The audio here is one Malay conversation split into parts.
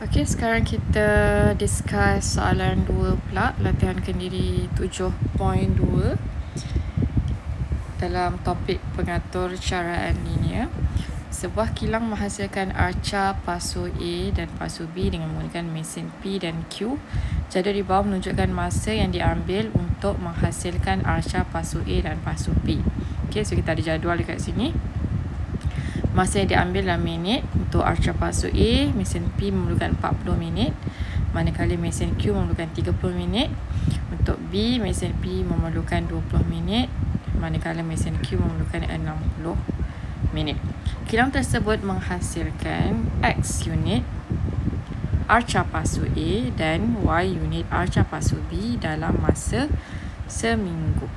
Okey, sekarang kita discuss soalan 2 pula, latihan kendiri 7.2 dalam topik pengatur caraan linear. Sebuah kilang menghasilkan arca pasu A dan pasu B dengan menggunakan mesin P dan Q. Jadual di bawah menunjukkan masa yang diambil untuk menghasilkan arca pasu A dan pasu P. Okey, so kita ada jadual dekat sini. Masa yang diambil dalam minit. Untuk arca pasu A, mesin P memerlukan 40 minit, manakala mesin Q memerlukan 30 minit. Untuk B, mesin P memerlukan 20 minit, manakala mesin Q memerlukan 60 minit. Kilang tersebut menghasilkan X unit arca pasu A dan Y unit arca pasu B dalam masa seminggu.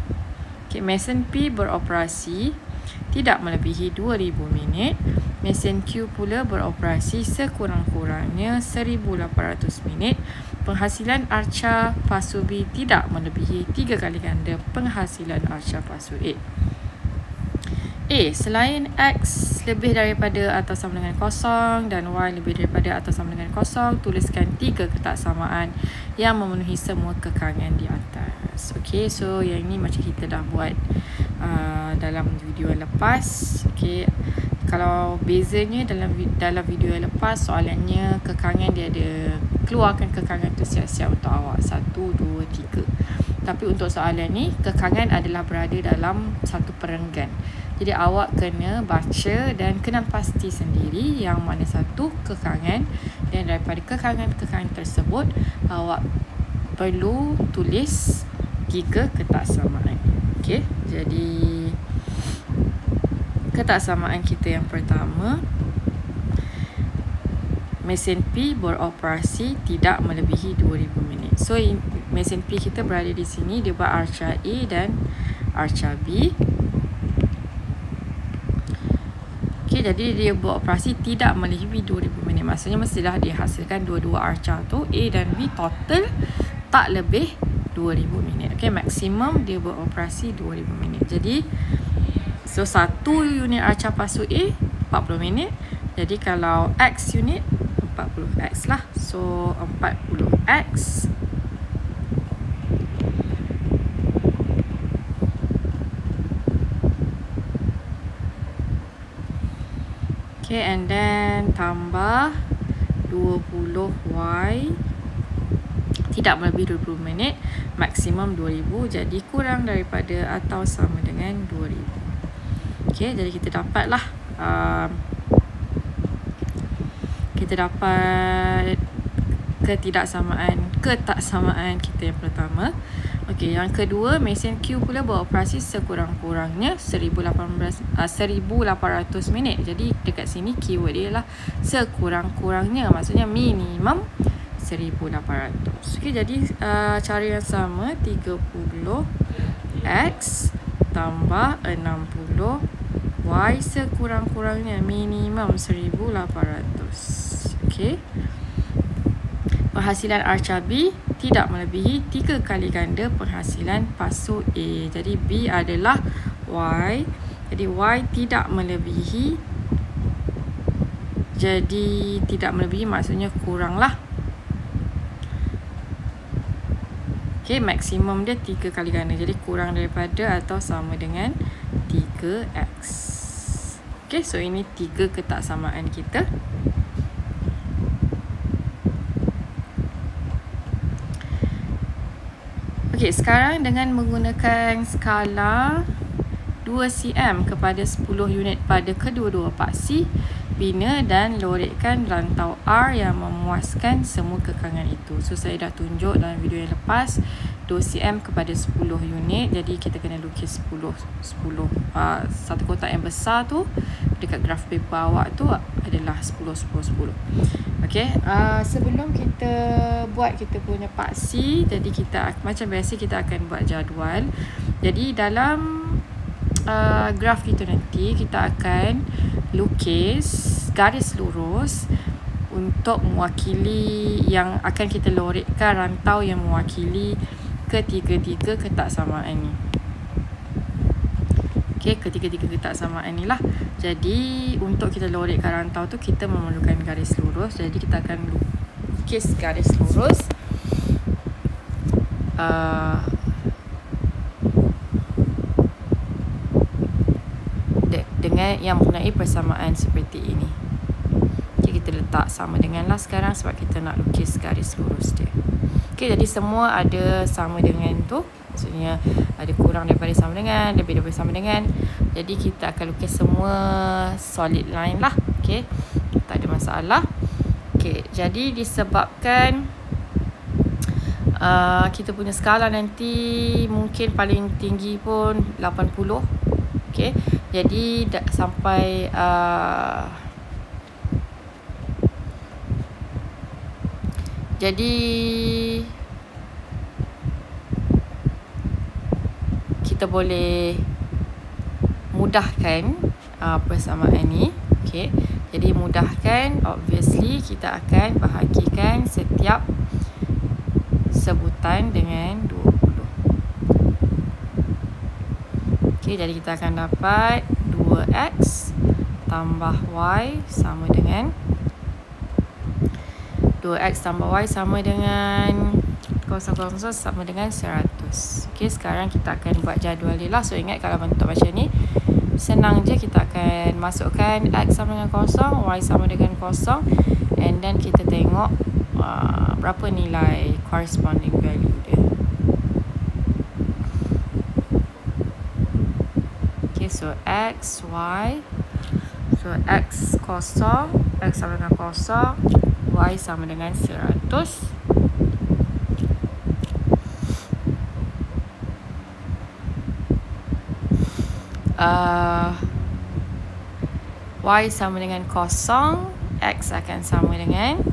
Okay, mesin P beroperasi tidak melebihi 2000 minit. Mesin Q pula beroperasi sekurang-kurangnya 1800 minit. Penghasilan arca pasu B tidak melebihi 3 kali ganda penghasilan arca pasu A. Selain X lebih daripada atau sama dengan kosong dan Y lebih daripada atau sama dengan kosong, tuliskan 3 ketaksamaan yang memenuhi semua kekangan di atas. Okay, so yang ni macam kita dah buat dalam video yang lepas. Okay, kalau bezanya dalam video yang lepas, soalannya kekangan dia ada, keluarkan kekangan tu siap-siap untuk awak 1, 2, 3. Tapi untuk soalan ni, kekangan adalah berada dalam satu perenggan. Jadi awak kena baca dan kenal pasti sendiri yang mana satu kekangan, dan daripada kekangan-kekangan tersebut awak perlu tulis 3 ketaksamaan. Okey, jadi ketaksamaan kita yang pertama, mesin P beroperasi tidak melebihi 2000 minit. So mesin P kita berada di sini, dia buat arca A dan arca B. Okay, jadi dia beroperasi tidak melebihi 2000 minit. Maksudnya mestilah dihasilkan dua-dua arca tu, A dan B, total tak lebih 2000 minit. Okay, maksimum dia beroperasi 2000 minit. Jadi so 1 unit arca pasu A 40 minit. Jadi kalau X unit 40X lah. So 40X okay, and then tambah 20Y tidak melebihi 20 minit, maksimum 2000, jadi kurang daripada atau sama dengan 2000. Okay, jadi kita dapatlah ketaksamaan kita yang pertama. Okey, yang kedua, mesin Q pula beroperasi sekurang-kurangnya 1800 minit. Jadi dekat sini keyword dia lah sekurang-kurangnya, maksudnya minimum 1800. Okey, jadi cara yang sama, 30X tambah 60Y sekurang-kurangnya minimum 1800. Okey. Penghasilan arca B tidak melebihi 3 kali ganda penghasilan pasu A. Jadi B adalah Y. Jadi Y tidak melebihi. Jadi tidak melebihi maksudnya kurang lah. Okay, maksimum dia 3 kali ganda. Jadi kurang daripada atau sama dengan 3X. Okay, so ini 3 ketaksamaan kita. Okey, sekarang dengan menggunakan skala 2 cm kepada 10 unit pada kedua-dua paksi, bina dan lorekkan rantau R yang memuaskan semua kekangan itu. So saya dah tunjuk dalam video yang lepas 2 cm kepada 10 unit. Jadi kita kena lukis 10 satu kotak yang besar tu dekat graf paper awak tu adalah 10 10 10. Okey, sebelum kita buat kita punya paksi, jadi kita macam biasa kita akan buat jadual. Jadi dalam graf kita nanti kita akan lukis garis lurus untuk mewakili yang akan kita lorekkan rantau yang mewakili ketiga-tiga ketaksamaan ni. Okey, ketiga-tiga ketaksamaan ni lah. Jadi untuk kita lorekkan rantau tu kita memerlukan garis lurus. Jadi kita akan lukis garis lurus dengan yang mempunyai persamaan seperti ini. Okay, kita letak sama dengan lah sekarang sebab kita nak lukis garis lurus dia. Okay, jadi semua ada sama dengan tu. Maksudnya ada kurang daripada sama dengan, lebih daripada sama dengan. Jadi kita akan lukis semua solid line lah. Okay, tak ada masalah. Okay, jadi disebabkan kita punya skala nanti mungkin paling tinggi pun 80. Okay, jadi sampai jadi kita boleh mudahkan persamaan ni. Okay, jadi mudahkan, obviously kita akan bahagikan setiap sebutan dengan 20. Okay, jadi kita akan dapat 2x tambah y sama dengan 2x tambah y sama dengan 0,0 sama dengan 100. Okay, sekarang kita akan buat jadual dia lah. So ingat kalau bentuk macam ni senang je, kita akan masukkan x sama dengan 0, y sama dengan 0, and then kita tengok berapa nilai corresponding value dia. Okay, so x, y, so x 0, x sama dengan 0, y sama dengan 100. Y sama dengan 0, X akan sama dengan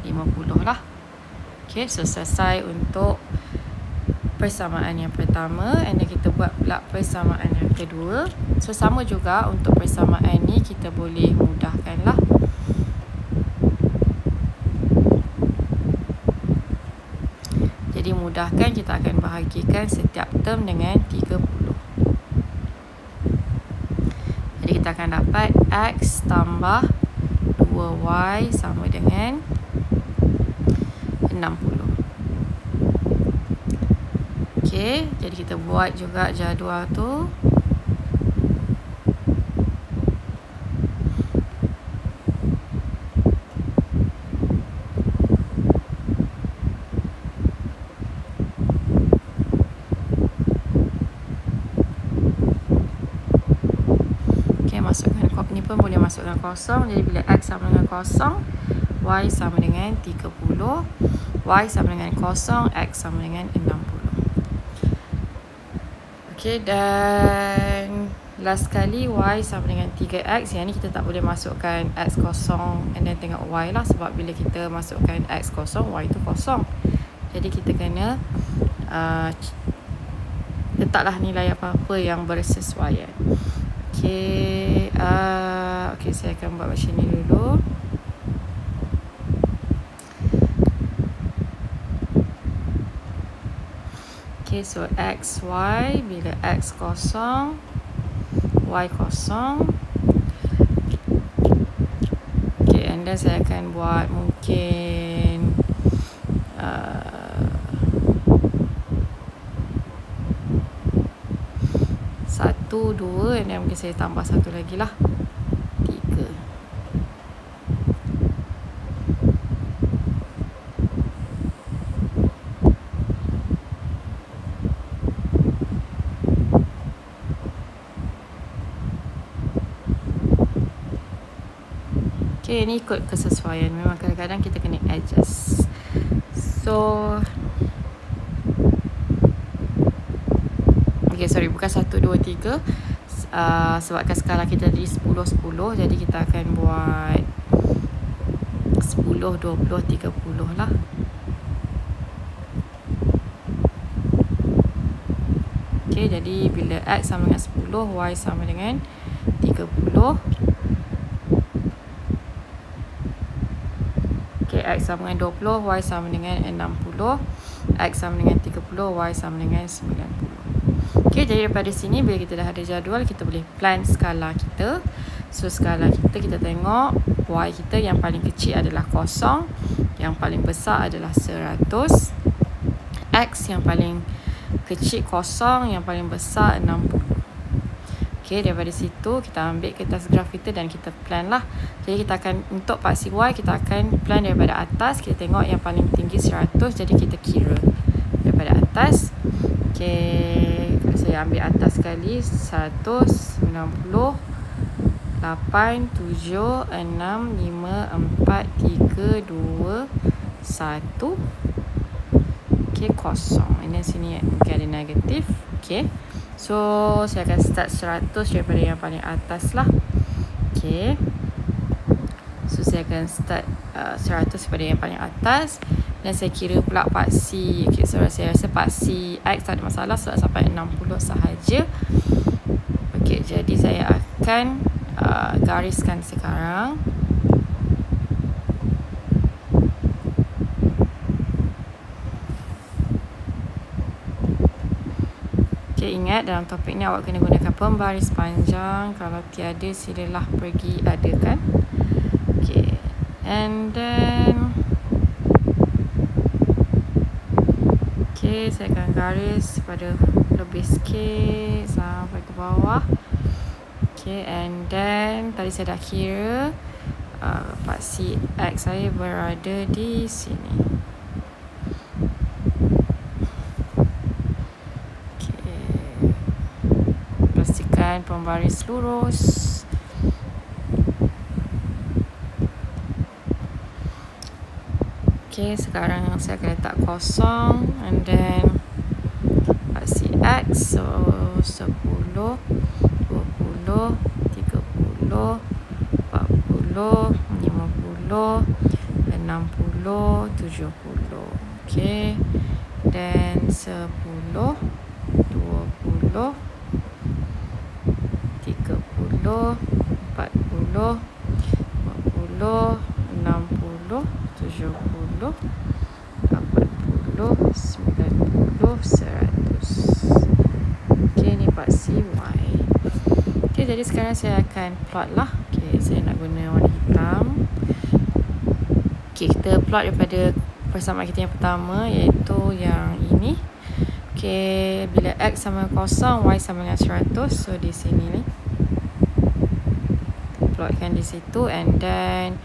50 lah. Okay, so selesai untuk persamaan yang pertama. And then kita buat pula persamaan yang kedua. So sama juga untuk persamaan ni kita boleh mudahkan lah. Jadi mudahkan, kita akan bahagikan setiap term dengan 30. Jadi kita akan dapat x tambah 2y sama dengan 60. Okay, jadi kita buat juga jadual tu. Masukkan ni pun boleh masukkan 0. Jadi bila x sama dengan 0, y sama dengan 30, y sama dengan 0, x sama dengan 60. Okay, dan last kali y sama dengan 3x. Yang ni kita tak boleh masukkan x 0 and then tengok y lah, sebab bila kita masukkan x 0, y tu 0. Jadi kita kena letaklah nilai apa-apa yang bersesuaian. Okay, okay, saya akan buat macam ni dulu. Okay, so x, y, bila x 0, y 0. Okay, and then saya akan buat mungkin 1, 2, and then mungkin saya tambah satu lagi lah, 3. Okay, ni ikut kesesuaian. Memang kadang-kadang kita kena adjust. So okay, sorry, bukan 1, 2, 3. Sebabkan skala kita tadi 10, 10. Jadi kita akan buat 10, 20, 30 lah. Okay, jadi bila x sama dengan 10, y sama dengan 30. Okay, x sama dengan 20, y sama dengan 60. X sama dengan 30, y sama dengan 90. Okay, jadi daripada sini bila kita dah ada jadual, kita boleh plan skala kita. So skala kita tengok Y kita yang paling kecil adalah 0, yang paling besar adalah 100. X yang paling kecil 0, yang paling besar 60. Okay, daripada situ kita ambil kertas graf kita dan kita plan lah. Jadi kita akan, untuk paksi Y kita akan plan daripada atas. Kita tengok yang paling tinggi 100, jadi kita kira daripada atas. Okay, kalau saya ambil atas sekali, 190, 8, 7, 6, 5, 4, 3, 2, 1. Okay, 0. Ini sini okay, ada negatif. Okay, so saya akan start 100 daripada yang paling atas lah. Okay, so saya akan start 100 daripada yang paling atas. Dan saya kira pula paksi. Okay, so saya rasa paksi X tak ada masalah, so sampai 60 sahaja. Okay, jadi saya akan gariskan sekarang. Okay, ingat dalam topik ni awak kena gunakan pembaris panjang. Kalau tiada, silalah pergi adakan. Okay, and then okay, saya akan garis pada lebih sikit sampai ke bawah. Okay, and then tadi saya dah kira paksi X saya berada di sini. Okay, pastikan pembaris lurus. Okay, sekarang saya akan letak 0 and then paksi X, so 10, 20, 30, 40, 50, 60, 70. Okay, then 10, 20, 30, 40, 50, 60, 70, 80, 90, 100. Okay, ni paksi Y. Okay, jadi sekarang saya akan plot lah. Okay, saya nak guna warna hitam. Okay, kita plot daripada persamaan kita yang pertama, iaitu yang ini. Okay, bila X sama 0, Y sama dengan 100. So, di sini ni. Plotkan di situ. And then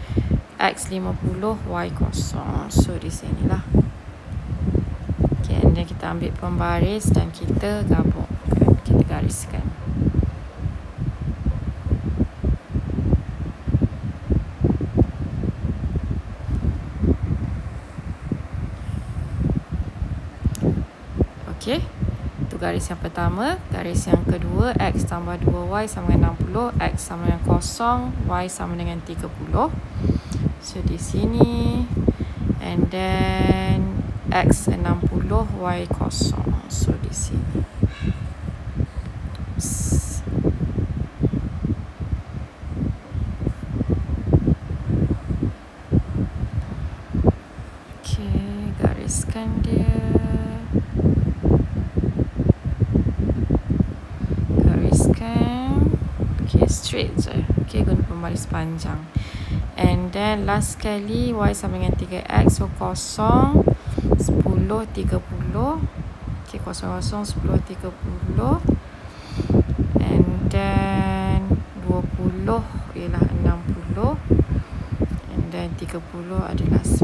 X 50, Y 0. So, di sinilah. Okay, and then kita ambil pembaris dan kita gabungkan. Kita gariskan. Okay, itu garis yang pertama. Garis yang kedua, X tambah 2Y sama dengan 60. X sama dengan 0, Y sama dengan 30. So, di sini. And then X 60, Y 0. So, di sini. Okay, gariskan dia. Straight je. Okay, guna pembaris panjang. And then last sekali Y sama dengan 3X. So 0, 10, 30. Okay, 0, 0, 10, 30. And then 20 ialah 60. And then 30 adalah 90.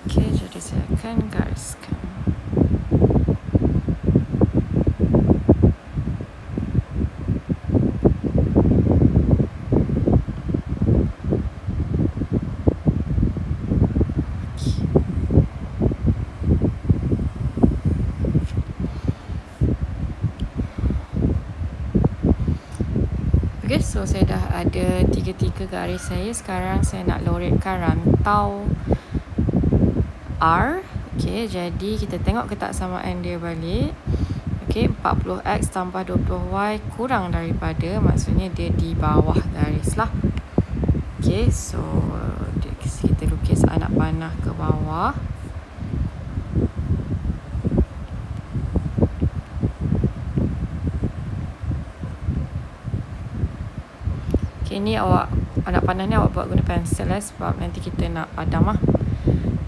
Okay, jadi saya akan gariskan. Okay, so saya dah ada tiga garis saya. Sekarang saya nak loretkan rantau R. Okay, jadi kita tengok ketaksamaan dia balik. Okay, 40X tambah 20Y kurang daripada, maksudnya dia di bawah garis lah. Okay, so kita lukis anak panah ke bawah. Okay, ni awak nak panah ni awak buat guna pensel sebab nanti kita nak padam lah.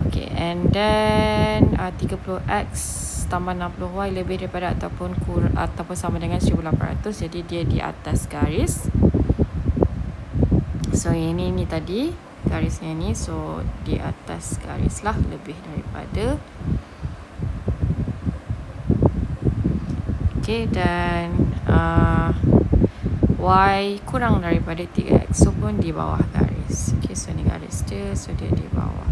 Okay, and then 30x tambah 60y lebih daripada ataupun sama dengan 1800. Jadi dia di atas garis. So ini tadi garisnya ni, so di atas garis lah, lebih daripada. Okay, dan y kurang daripada 3x, so pun di bawah garis. Okay, so ni garis dia, so dia di bawah.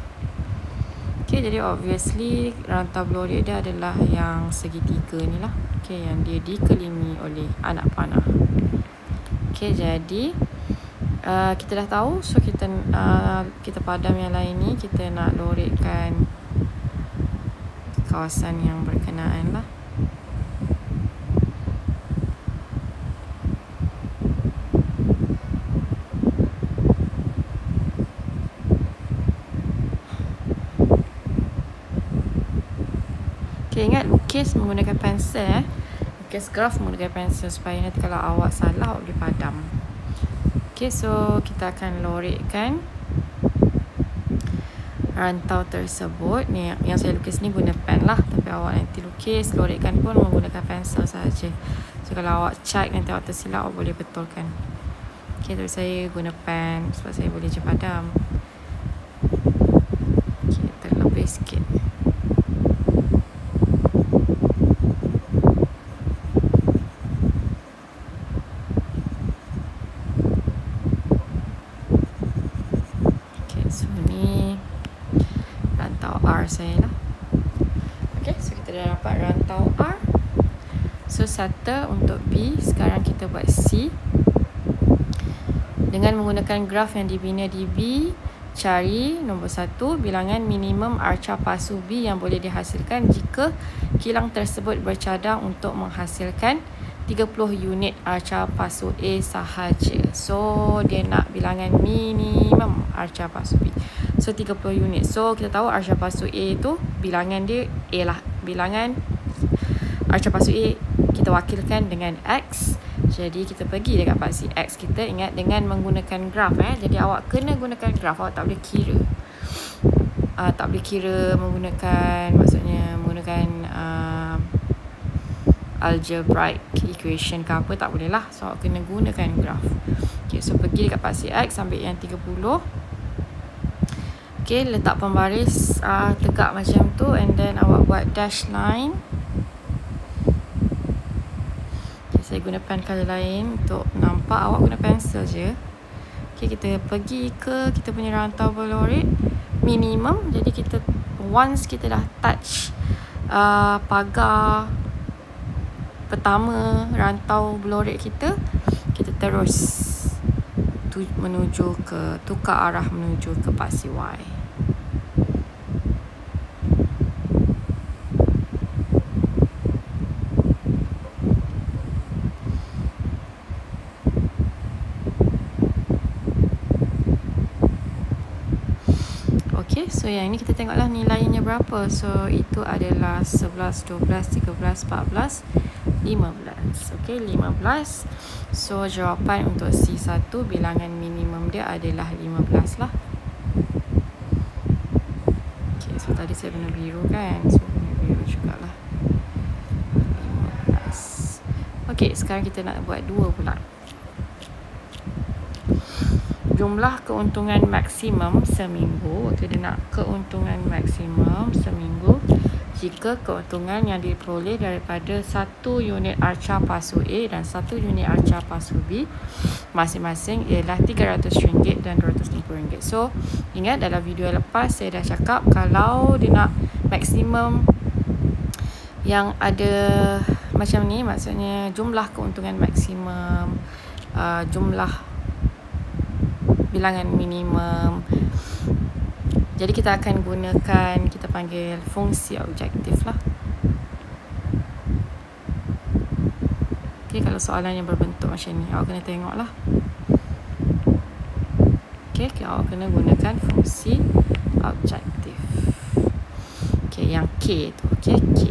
Okay, jadi obviously rantau belorik dia adalah yang segitiga ni lah. Okay, yang dia dikelilingi oleh anak panah. Okay, jadi kita dah tahu, so kita padam yang lain ni. Kita nak lorikkan kawasan yang berkenaan lah. Okay, ingat lukis menggunakan pensel lukis graf menggunakan pensel supaya nanti kalau awak salah awak boleh padam. Okay, so kita akan lorikkan rantau tersebut. Ni yang saya lukis ni guna pen lah, tapi awak nanti lukis lorikkan pun menggunakan pensel sahaja. So kalau awak check nanti awak tersilap, awak boleh betulkan. Okay, tapi saya guna pen sebab saya boleh je padam. Okay, terlebih sikit. Saya lah. Okay, so kita dah dapat rantau R. So sata untuk B. Sekarang kita buat C. Dengan menggunakan graf yang dibina di B, cari nombor 1 bilangan minimum arca pasu B yang boleh dihasilkan jika kilang tersebut bercadang untuk menghasilkan 30 unit arca pasu A sahaja. So dia nak bilangan minimum arca pasu B, so 30 unit. So kita tahu arca pasu A tu bilangan dia A lah. Bilangan arca pasu A kita wakilkan dengan X. Jadi kita pergi dekat paksi X kita. Ingat dengan menggunakan graf Jadi awak kena gunakan graf. Awak tak boleh kira. Tak boleh kira menggunakan, maksudnya menggunakan algebraic equation ke apa, tak boleh lah. So awak kena gunakan graf. Okay, so pergi dekat paksi X, ambil yang 30. Okay, letak pembaris tegak macam tu, and then awak buat dash line. Okay, saya guna pen color lain untuk nampak. Awak guna pensel je. Okay, kita pergi ke kita punya rantau belorik minimum. Jadi kita once kita dah touch pagar pertama rantau belorik kita terus menuju ke, tukar arah menuju ke paksi Y. Okay, so yang ini kita tengoklah nilainya berapa. So itu adalah 11, 12, 13, 14, 15. Okay, 15. So jawapan untuk C1 bilangan minimum dia adalah 15 lah. Okay, so tadi saya guna biru kan, so guna biru jugalah, 15. Okay, sekarang kita nak buat 2 pula. Jumlah keuntungan maksimum seminggu. Waktu dia nak keuntungan maksimum seminggu jika keuntungan yang diperoleh daripada 1 unit arca pasu A dan 1 unit arca pasu B masing-masing ialah RM300 dan RM250. So ingat dalam video lepas saya dah cakap kalau dia nak maksimum yang ada macam ni, maksudnya jumlah keuntungan maksimum, jumlah bilangan minimum. Jadi kita akan gunakan, kita panggil fungsi objektif lah. Okay, kalau soalan yang berbentuk macam ni, awak kena tengok lah. Okay, awak kena gunakan fungsi objektif. Okay, yang K tu. Okay, K.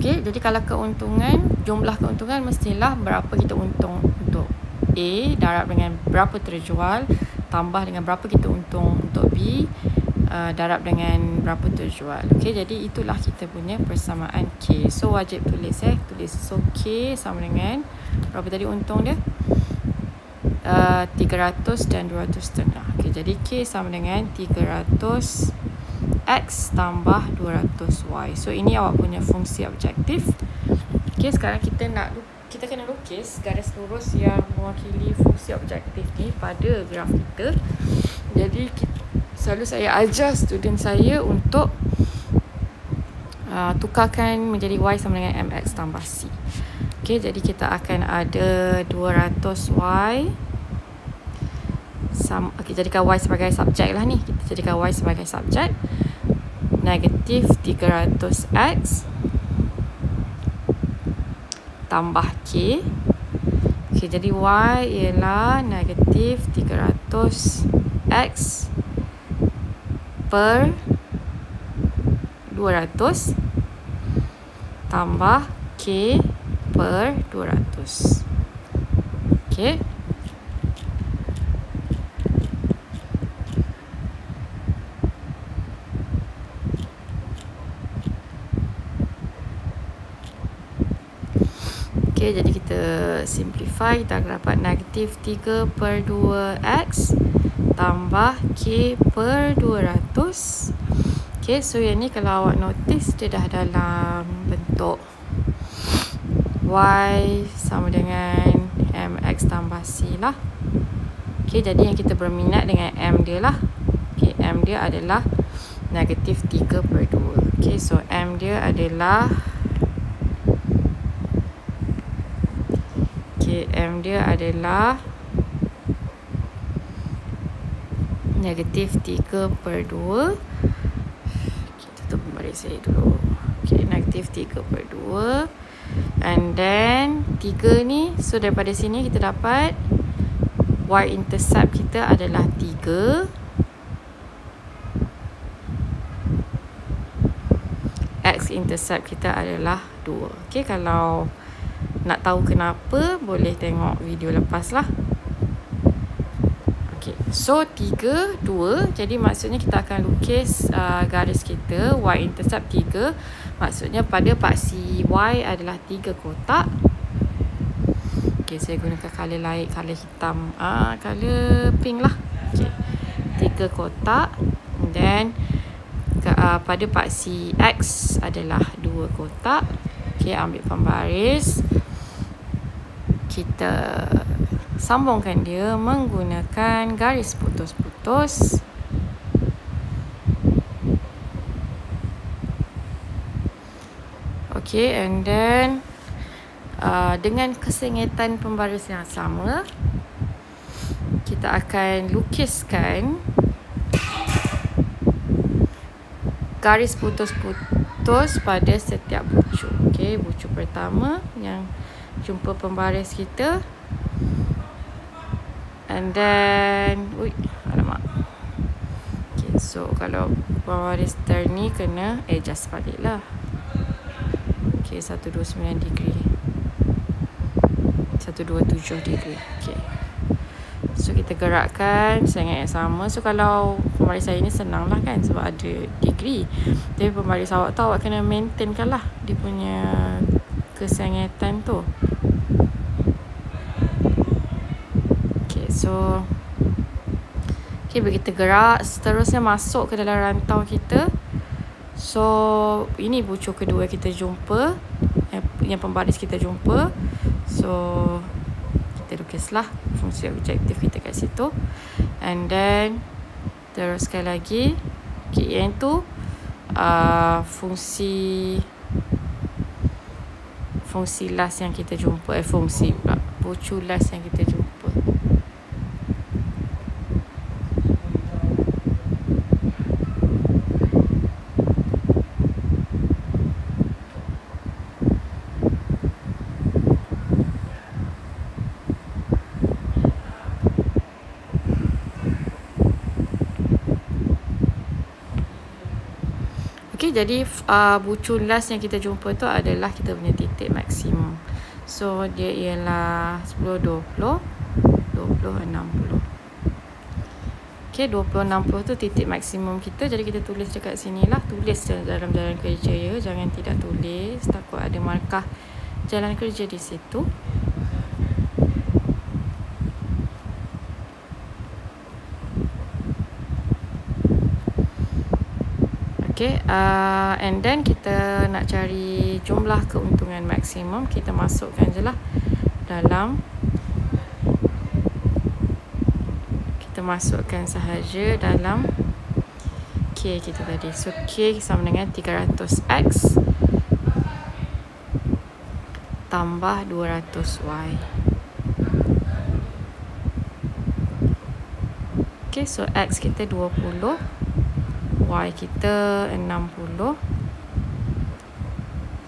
Okey, jadi kalau keuntungan, jumlah keuntungan mestilah berapa kita untung untuk A darab dengan berapa terjual tambah dengan berapa kita untung untuk B darab dengan berapa terjual. Okey, jadi itulah kita punya persamaan K. So wajib tulis so K sama dengan berapa tadi untung dia? 300 dan 200.5. Okey, jadi K sama dengan 300 X tambah 200Y. So ini awak punya fungsi objektif. Okey, sekarang kita kena lukis garis lurus yang mewakili fungsi objektif ni pada graf kita. Jadi selalu saya ajar student saya untuk tukarkan menjadi Y sama dengan MX tambah C. Okey, jadi kita akan ada 200Y. Kita jadikan Y sebagai subjek lah ni. Kita jadikan Y sebagai subjek. Negatif 300X tambah K. Okey, jadi Y ialah negatif 300X per 200 tambah K per 200. Okey. Okay, jadi kita simplify. Kita akan dapat negatif 3 per 2x tambah k per 200. Okay, so yang ni kalau awak notice dia dah dalam bentuk y sama dengan mx tambah c lah. Okay, jadi yang kita berminat dengan m dia lah. Okay, m dia adalah negatif 3 per 2. Okay, so m dia adalah M dia adalah negatif 3 per 2. Kita tutup baris saya dulu. Okay, negatif 3 per 2. And then 3 ni, so daripada sini kita dapat y-intercept kita adalah 3. X-intercept kita adalah 2. Okay, kalau nak tahu kenapa, boleh tengok video lepas lah. Okay, so 3, 2. Jadi maksudnya kita akan lukis garis kita y-intercept 3. Maksudnya pada paksi Y adalah 3 kotak. Okay, saya gunakan colour light, colour hitam, colour pink lah. Okay, 3 kotak. Dan pada paksi X adalah 2 kotak. Okay, ambil pembaris. Kita sambungkan dia menggunakan garis putus-putus. Okay, and then dengan kesengitan pembaris yang sama, kita akan lukiskan garis putus-putus pada setiap bucu. Okay, bucu pertama yang jumpa pembaris kita. And then alamak. Okay, so kalau pembaris turn ni kena adjust balik lah. Okay, 129 degree, 127 degree. Okay, so kita gerakkan sangat yang sama. So kalau pembaris saya ni senang lah kan, sebab ada degree. Tapi pembaris awak tu, awak kena maintain kan lah dia punya kesengitan tu. Okay, so bila kita gerak, seterusnya masuk ke dalam rantau kita. So ini bucu kedua kita jumpa, yang pembaris kita jumpa. So kita lukislah fungsi objektif kita kat situ. And then teruskan lagi. Okay, yang tu fungsi last yang kita jumpa, fungsi pula, bucu last yang kita jumpa. Okay, Okay, jadi bucu last yang kita jumpa tu adalah kita punya titik maksimum. So dia ialah 10, 20, 20, 60. Okay, 20, 60 tu titik maksimum kita. Jadi kita tulis dekat sini lah. Tulis dalam jalan kerja ya. Jangan tidak tulis, takut ada markah jalan kerja di situ. Okay, and then kita nak cari jumlah keuntungan maksimum. Kita masukkan je lah dalam, kita masukkan sahaja dalam K kita tadi. So K sama dengan 300X tambah 200Y. Okay, so X kita 20, Y kita 60.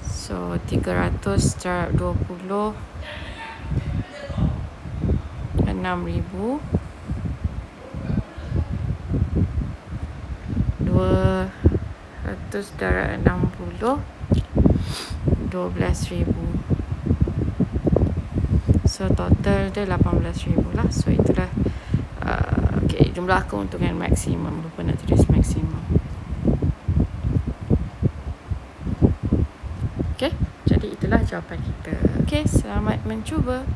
So 300 darab 20, 6,000. 200 darab 60, 12,000. So total dia 18,000 lah. So itulah okay, jumlah keuntungan maksimum. Lupa nak tulis maksimum. Okay, jadi itulah jawapan kita. Okay, selamat mencuba.